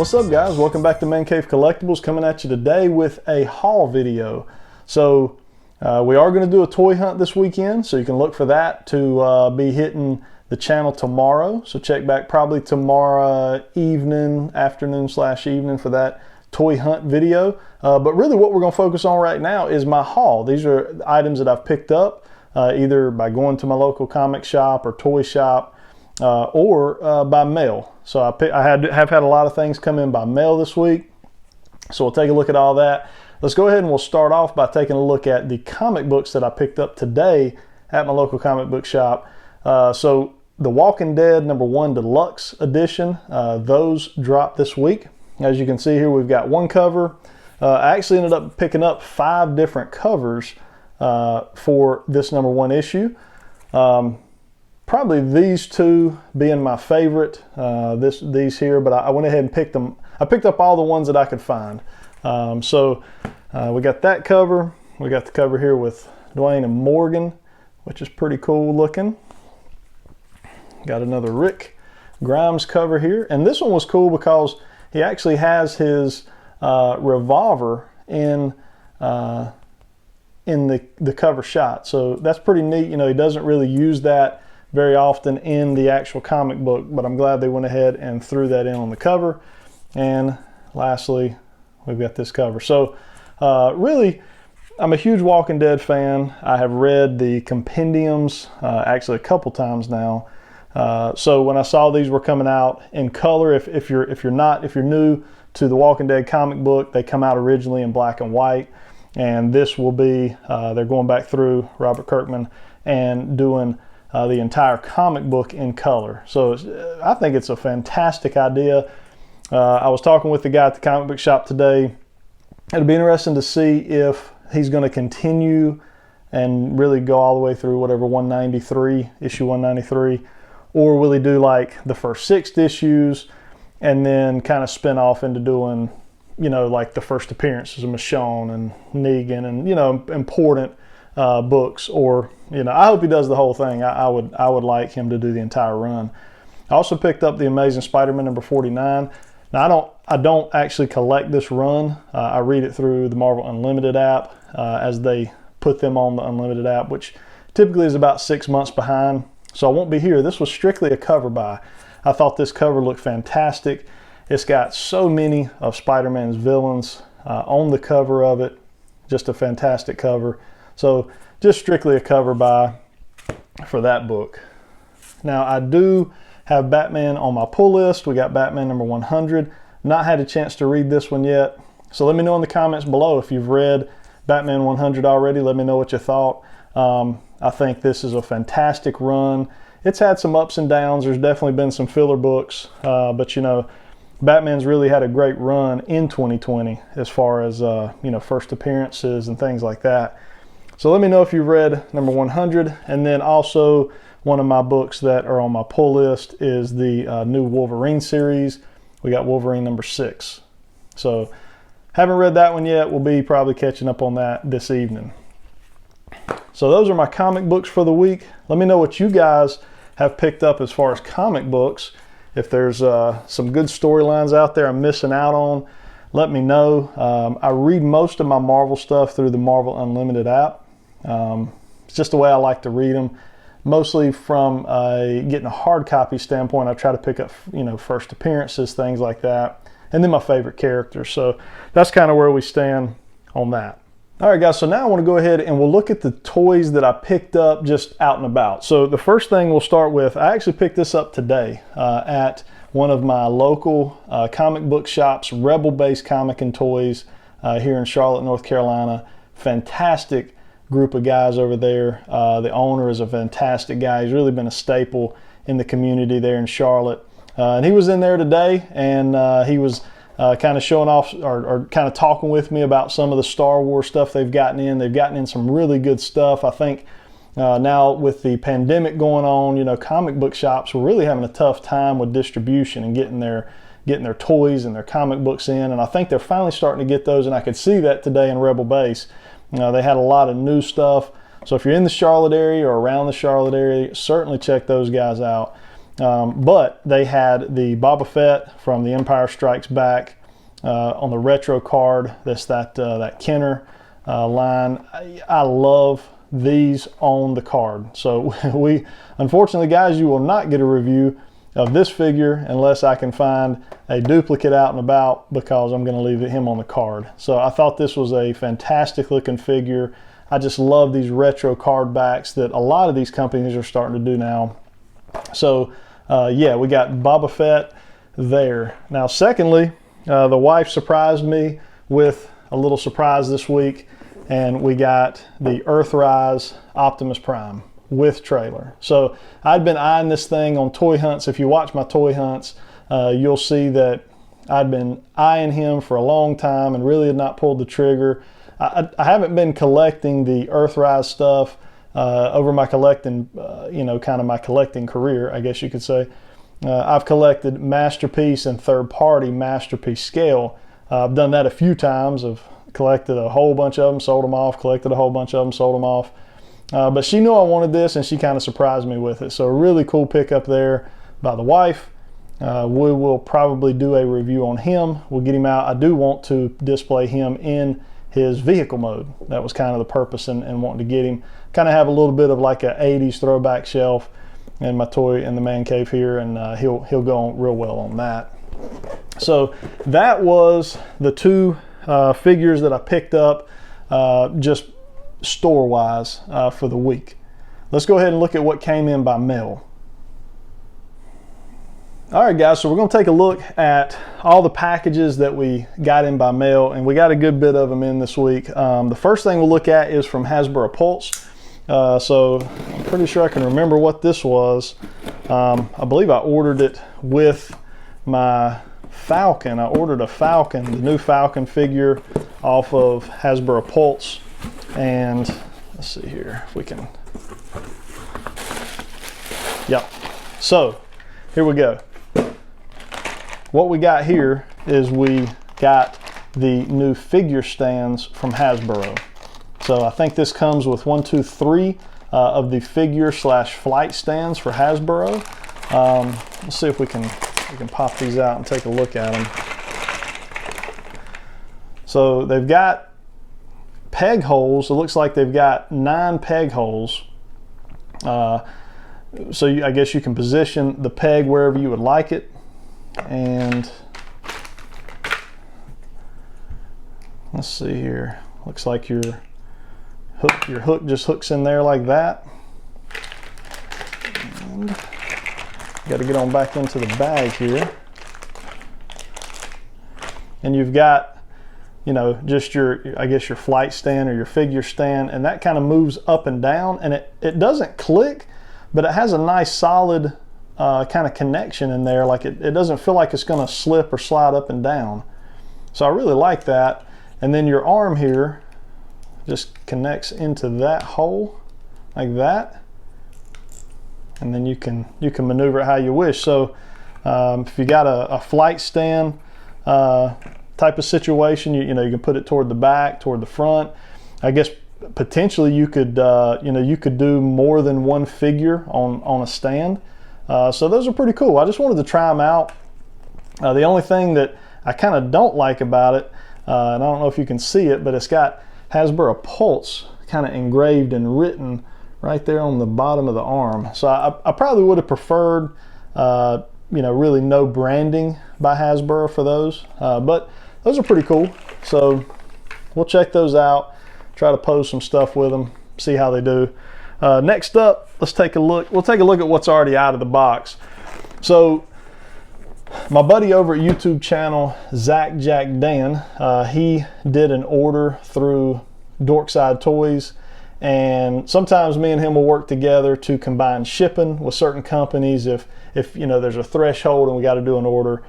What's up guys, welcome back to Man Cave Collectibles, coming at you today with a haul video. So we are going to do a toy hunt this weekend, so you can look for that to be hitting the channel tomorrow. So check back probably tomorrow evening, afternoon/evening for that toy hunt video. But really what we're going to focus on right now is my haul. These are items that I've picked up either by going to my local comic shop or toy shop or by mail. So I have had a lot of things come in by mail this week. So we'll take a look at all that. Let's go ahead and we'll start off by taking a look at the comic books that I picked up today at my local comic book shop. So the Walking Dead #1 Deluxe edition, those dropped this week. As you can see here, we've got one cover. I actually ended up picking up 5 different covers for this #1 issue. Probably these two being my favorite, these here, but I went ahead and picked them. I picked up all the ones that I could find. So we got that cover. We got the cover here with Dwayne and Morgan, which is pretty cool looking. Got another Rick Grimes cover here. And this one was cool because he actually has his revolver in the cover shot. So that's pretty neat. You know, he doesn't really use that very often in the actual comic book, but I'm glad they went ahead and threw that in on the cover. And lastly, we've got this cover. So really, I'm a huge Walking Dead fan. I have read the compendiums actually a couple times now. So when I saw these were coming out in color, if you're new to the Walking Dead comic book, they come out originally in black and white, and this will be they're going back through Robert Kirkman and doing the entire comic book in color. So I think it's a fantastic idea. I was talking with the guy at the comic book shop today. It'll be interesting to see if he's going to continue and really go all the way through whatever 193, issue 193, or will he do like the first 6 issues and then kind of spin off into doing, you know, like the first appearances of Michonne and Negan and, you know, important books. Or, you know, I hope he does the whole thing. I would like him to do the entire run. I also picked up the Amazing Spider-Man #49. Now I don't actually collect this run. I read it through the Marvel Unlimited app as they put them on the Unlimited app, which typically is about 6 months behind. So I won't be here. This was strictly a cover buy. I thought this cover looked fantastic. It's got so many of Spider-Man's villains on the cover of it. Just a fantastic cover. So just strictly a cover buy for that book. Now I do have Batman on my pull list. We got Batman #100. Not had a chance to read this one yet. So let me know in the comments below if you've read Batman 100 already. Let me know what you thought. I think this is a fantastic run. It's had some ups and downs. There's definitely been some filler books, but you know, Batman's really had a great run in 2020 as far as you know, first appearances and things like that. So let me know if you've read #100. And then also one of my books that are on my pull list is the new Wolverine series. We got Wolverine #6. So haven't read that one yet. We'll be probably catching up on that this evening. So those are my comic books for the week. Let me know what you guys have picked up as far as comic books. If there's some good storylines out there I'm missing out on, let me know. I read most of my Marvel stuff through the Marvel Unlimited app. It's just the way I like to read them. Mostly from getting a hard copy standpoint, I try to pick up, you know, first appearances, things like that, and then my favorite characters. So that's kind of where we stand on that. All right, guys, so now I want to go ahead and we'll look at the toys that I picked up just out and about. So the first thing we'll start with, I actually picked this up today at one of my local comic book shops, Rebel Base Comic and Toys here in Charlotte, North Carolina. Fantastic group of guys over there. The owner is a fantastic guy. He's really been a staple in the community there in Charlotte. And he was in there today, and he was kind of showing off or kind of talking with me about some of the Star Wars stuff they've gotten in. They've gotten in some really good stuff. I think now with the pandemic going on, you know, comic book shops were really having a tough time with distribution and getting their toys and their comic books in. And I think they're finally starting to get those, and I could see that today in Rebel Base. They had a lot of new stuff. So if you're in the Charlotte area or around the Charlotte area, certainly check those guys out. But they had the Boba Fett from The Empire Strikes Back on the retro card. That's that Kenner line. I love these on the card. So we, unfortunately, guys, you will not get a review of this figure unless I can find a duplicate out and about, because I'm going to leave him on the card. So I thought this was a fantastic looking figure. I just love these retro card backs that a lot of these companies are starting to do now. So yeah, we got Boba Fett there. Now secondly, the wife surprised me with a little surprise this week, and we got the Earthrise Optimus Prime with trailer. So I'd been eyeing this thing on toy hunts. If you watch my toy hunts, you'll see that I'd been eyeing him for a long time and really had not pulled the trigger. I haven't been collecting the Earthrise stuff over my collecting, kind of my collecting career, I guess you could say. I've collected Masterpiece and third-party Masterpiece scale. I've done that a few times. I've collected a whole bunch of them, sold them off, collected a whole bunch of them, sold them off. But she knew I wanted this, and she kind of surprised me with it. So a really cool pickup there by the wife. We will probably do a review on him. We'll get him out. I do want to display him in his vehicle mode. That was kind of the purpose in wanting to get him. Kind of have a little bit of like a 80s throwback shelf in my toy in the man cave here, and he'll go on real well on that. So that was the two figures that I picked up just store-wise for the week. Let's go ahead and look at what came in by mail. All right, guys, so we're going to take a look at all the packages that we got in by mail, and we got a good bit of them in this week. The first thing we'll look at is from Hasbro Pulse. So I'm pretty sure I can remember what this was. I believe I ordered it with my Falcon. I ordered a Falcon, the new Falcon figure off of Hasbro Pulse. And let's see here if we can. Yep. So here we go. What we got here is we got the new figure stands from Hasbro. So I think this comes with 1, 2, 3 of the figure / flight stands for Hasbro. Let's see if we can pop these out and take a look at them. So they've got peg holes. It looks like they've got 9 peg holes. So I guess you can position the peg wherever you would like it. And let's see here. Looks like your hook just hooks in there like that. And got to get on back into the bag here. And you've got, just I guess your flight stand or your figure stand, and that kind of moves up and down, and it doesn't click, but it has a nice solid kind of connection in there. Like it doesn't feel like it's going to slip or slide up and down. So I really like that. And then your arm here just connects into that hole like that, and then you can maneuver it how you wish. So if you got a flight stand type of situation, you can put it toward the back, toward the front. I guess potentially you could you could do more than one figure on a stand. So those are pretty cool. I just wanted to try them out. The only thing that I kind of don't like about it, and I don't know if you can see it, but it's got Hasbro Pulse kind of engraved and written right there on the bottom of the arm. So I probably would have preferred really no branding by Hasbro for those, but those are pretty cool. So we'll check those out, try to pose some stuff with them, see how they do. Next up, let's take a look. We'll take a look at what's already out of the box. So my buddy over at YouTube channel, Zach Jack Dan, he did an order through Dorkside Toys, and sometimes me and him will work together to combine shipping with certain companies. If there's a threshold and we got to do an order,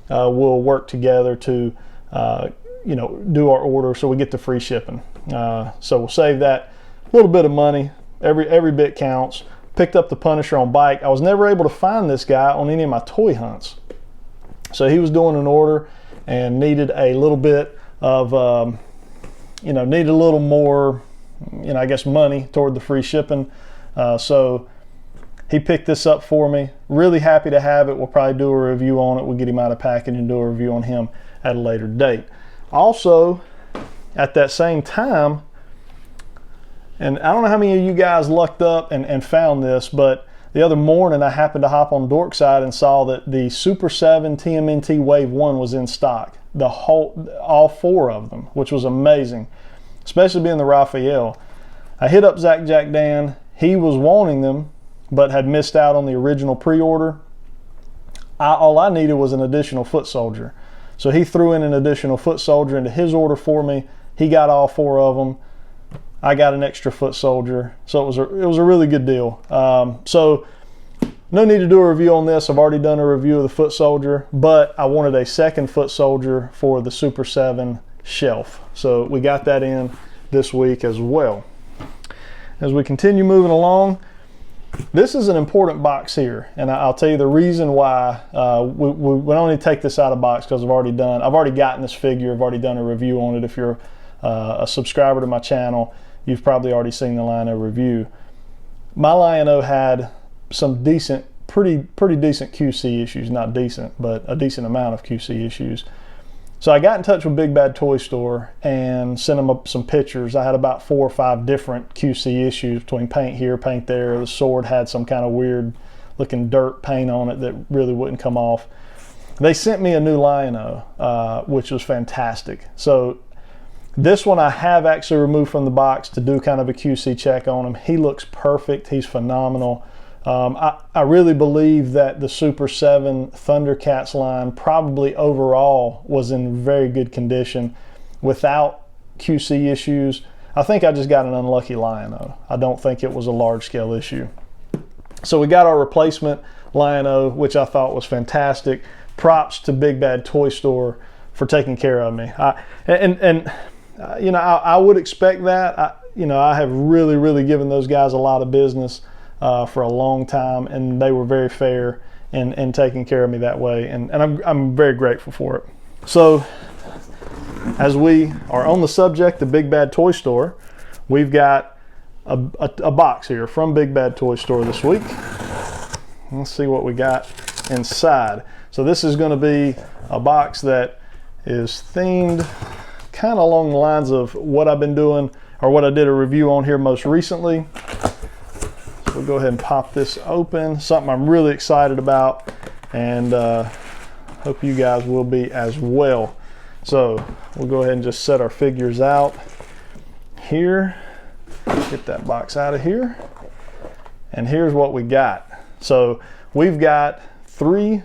we'll work together to do our order so we get the free shipping. So we'll save that little bit of money. Every bit counts. Picked up the Punisher on bike. I was never able to find this guy on any of my toy hunts. So he was doing an order and needed a little bit of, needed a little more, I guess money toward the free shipping. So He picked this up for me. Really happy to have it. We'll probably do a review on it. We'll get him out of package and do a review on him at a later date. Also, at that same time, and I don't know how many of you guys lucked up and found this, but the other morning I happened to hop on Dorkside and saw that the Super7 TMNT Wave 1 was in stock. All 4 of them, which was amazing, especially being the Raphael. I hit up Jack Dan. He was wanting them, but had missed out on the original pre-order. All I needed was an additional foot soldier. So he threw in an additional foot soldier into his order for me. He got all 4 of them. I got an extra foot soldier. So it was a really good deal. So no need to do a review on this. I've already done a review of the foot soldier, but I wanted a second foot soldier for the Super 7 shelf. So we got that in this week as well. As we continue moving along, this is an important box here, and I'll tell you the reason why. We don't need to take this out of box because I've already gotten this figure. I've already done a review on it. If you're a subscriber to my channel, you've probably already seen the Lion-O review. My Lion-O had some pretty decent QC issues. Not decent, but a decent amount of QC issues. So I got in touch with Big Bad Toy Store and sent them up some pictures. I had about 4 or 5 different QC issues between paint here, paint there. The sword had some kind of weird looking dirt paint on it that really wouldn't come off. They sent me a new Lion-O, which was fantastic. So this one I have actually removed from the box to do kind of a QC check on him. He looks perfect. He's phenomenal. I really believe that the Super 7 Thundercats line probably overall was in very good condition without QC issues. I think I just got an unlucky Lion-O. I don't think it was a large scale issue. So we got our replacement Lion-O, which I thought was fantastic. Props to Big Bad Toy Store for taking care of me. You know, I would expect that. I have really given those guys a lot of business for a long time, and they were very fair in taking care of me that way, and I'm very grateful for it. So as we are on the subject of Big Bad Toy Store, we've got a box here from Big Bad Toy Store this week. Let's see what we got inside. So this is going to be a box that is themed kind of along the lines of what I've been doing, or what I did a review on here most recently. So we'll go ahead and pop this open. Something I'm really excited about, and hope you guys will be as well. So we'll go ahead and just set our figures out here. Get that box out of here. And here's what we got. So we've got 3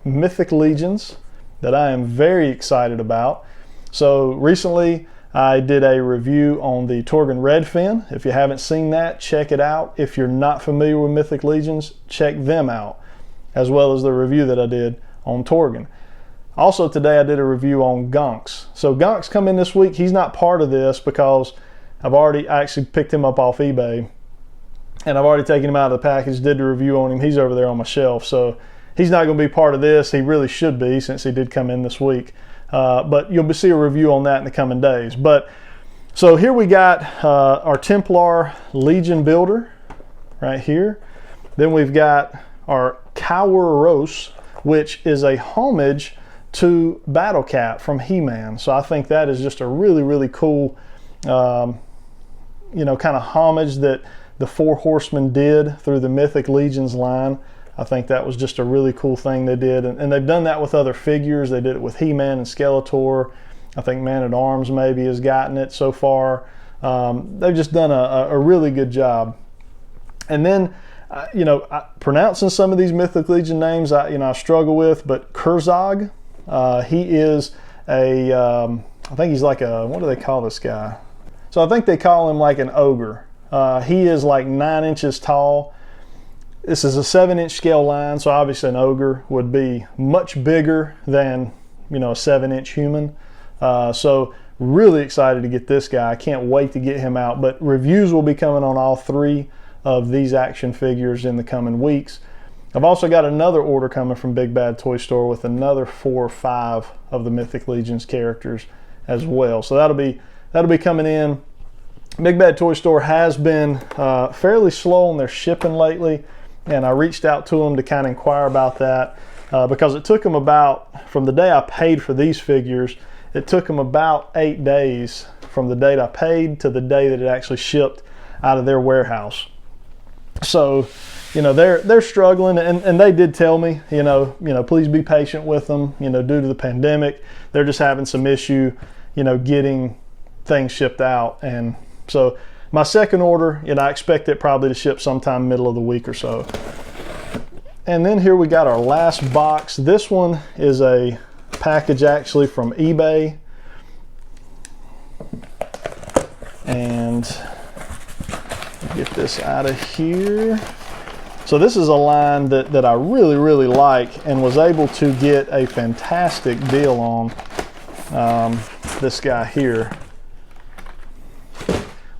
Mythic Legions that I am very excited about. So recently I did a review on the Torgan Redfin. If you haven't seen that, check it out. If you're not familiar with Mythic Legions, check them out, as well as the review that I did on Torgan. Also today I did a review on Gonks. So Gonks come in this week. He's not part of this because I actually picked him up off eBay, and I've already taken him out of the package, did the review on him. He's over there on my shelf, so he's not going to be part of this. He really should be, since he did come in this week. But you'll see a review on that in the coming days. But so here we got our Templar Legion builder right here. Then we've got our Kauros, which is a homage to Battle Cat from He-Man. So I think that is just a really cool, kind of homage that the 4 Horsemen did through the Mythic Legions line. I think that was just a really cool thing they did, and they've done that with other figures. They did it with He-Man and Skeletor. I think Man-at-Arms maybe has gotten it so far. They've just done a really good job. And then, pronouncing some of these Mythic Legion names, I struggle with, but Kurzog, he is I think he's like what do they call this guy? So I think they call him like an ogre. He is like 9 inches tall. This is a 7-inch scale line, so obviously an ogre would be much bigger than, a 7-inch human. So really excited to get this guy. I can't wait to get him out. But reviews will be coming on all 3 of these action figures in the coming weeks. I've also got another order coming from Big Bad Toy Store with another 4 or 5 of the Mythic Legions characters as well. So that'll be coming in. Big Bad Toy Store has been fairly slow on their shipping lately. and I reached out to them to kind of inquire about that because it took them about, from the day I paid for these figures, it took them about 8 days from the date I paid to the day that it actually shipped out of their warehouse. So, you know, they're struggling, and they did tell me, you know, please be patient with them, you know, due to the pandemic. They're just having some issue, you know, getting things shipped out. And so my second order, you know, I expect it probably to ship sometime middle of the week or so. And then here we got our last box. This one is a package actually from eBay. And get this out of here. So this is a line that I really, really like and was able to get a fantastic deal on. This guy here.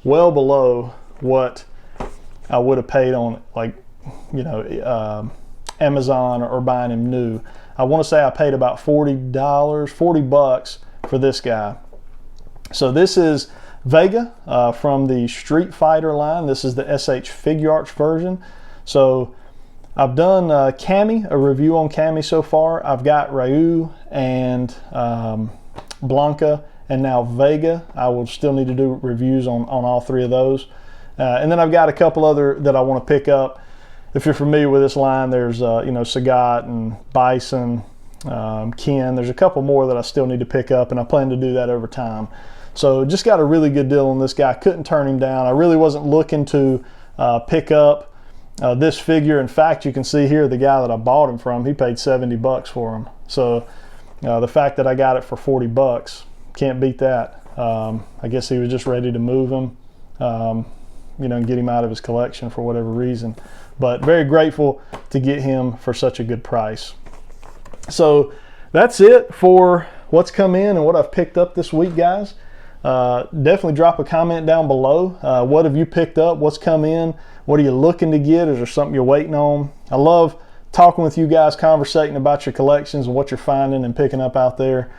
Well below what I would have paid on, like, you know, Amazon or buying him new. I want to say I paid about $40 bucks for this guy. So this is Vega from the Street Fighter line. This is the SH Figuarts version. So I've done Cammy, a review on Cammy so far. I've got Ryu and Blanca, and now Vega. I will still need to do reviews on all three of those. And then I've got a couple other that I want to pick up. If you're familiar with this line, there's you know, Sagat and Bison, Ken. There's a couple more that I still need to pick up, and I plan to do that over time. So just got a really good deal on this guy. Couldn't turn him down. I really wasn't looking to pick up this figure. In fact, you can see here the guy that I bought him from, he paid 70 bucks for him. So the fact that I got it for 40 bucks, can't beat that. I guess he was just ready to move him, you know, and get him out of his collection for whatever reason. But very grateful to get him for such a good price. So that's it for what's come in and what I've picked up this week, guys. Definitely drop a comment down below. What have you picked up? What's come in? What are you looking to get? Is there something you're waiting on? I love talking with you guys, conversating about your collections and what you're finding and picking up out there.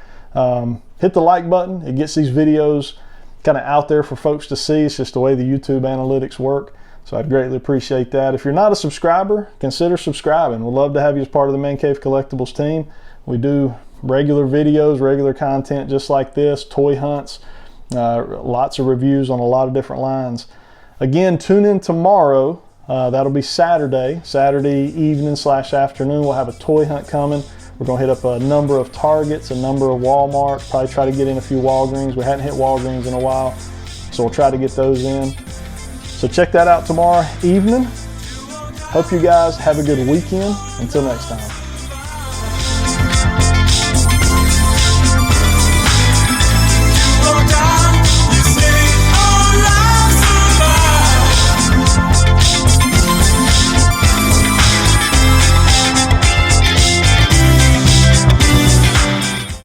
Hit the like button. It gets these videos kind of out there for folks to see. It's just the way the YouTube analytics work. So I'd greatly appreciate that. If you're not a subscriber, consider subscribing. We'd love to have you as part of the Man Cave Collectibles team. We do regular videos, regular content just like this, toy hunts, lots of reviews on a lot of different lines. Again, tune in tomorrow. That'll be Saturday evening / afternoon. We'll have a toy hunt coming. We're going to hit up a number of Targets, a number of Walmarts, probably try to get in a few Walgreens. We hadn't hit Walgreens in a while, so we'll try to get those in. So check that out tomorrow evening. Hope you guys have a good weekend. Until next time.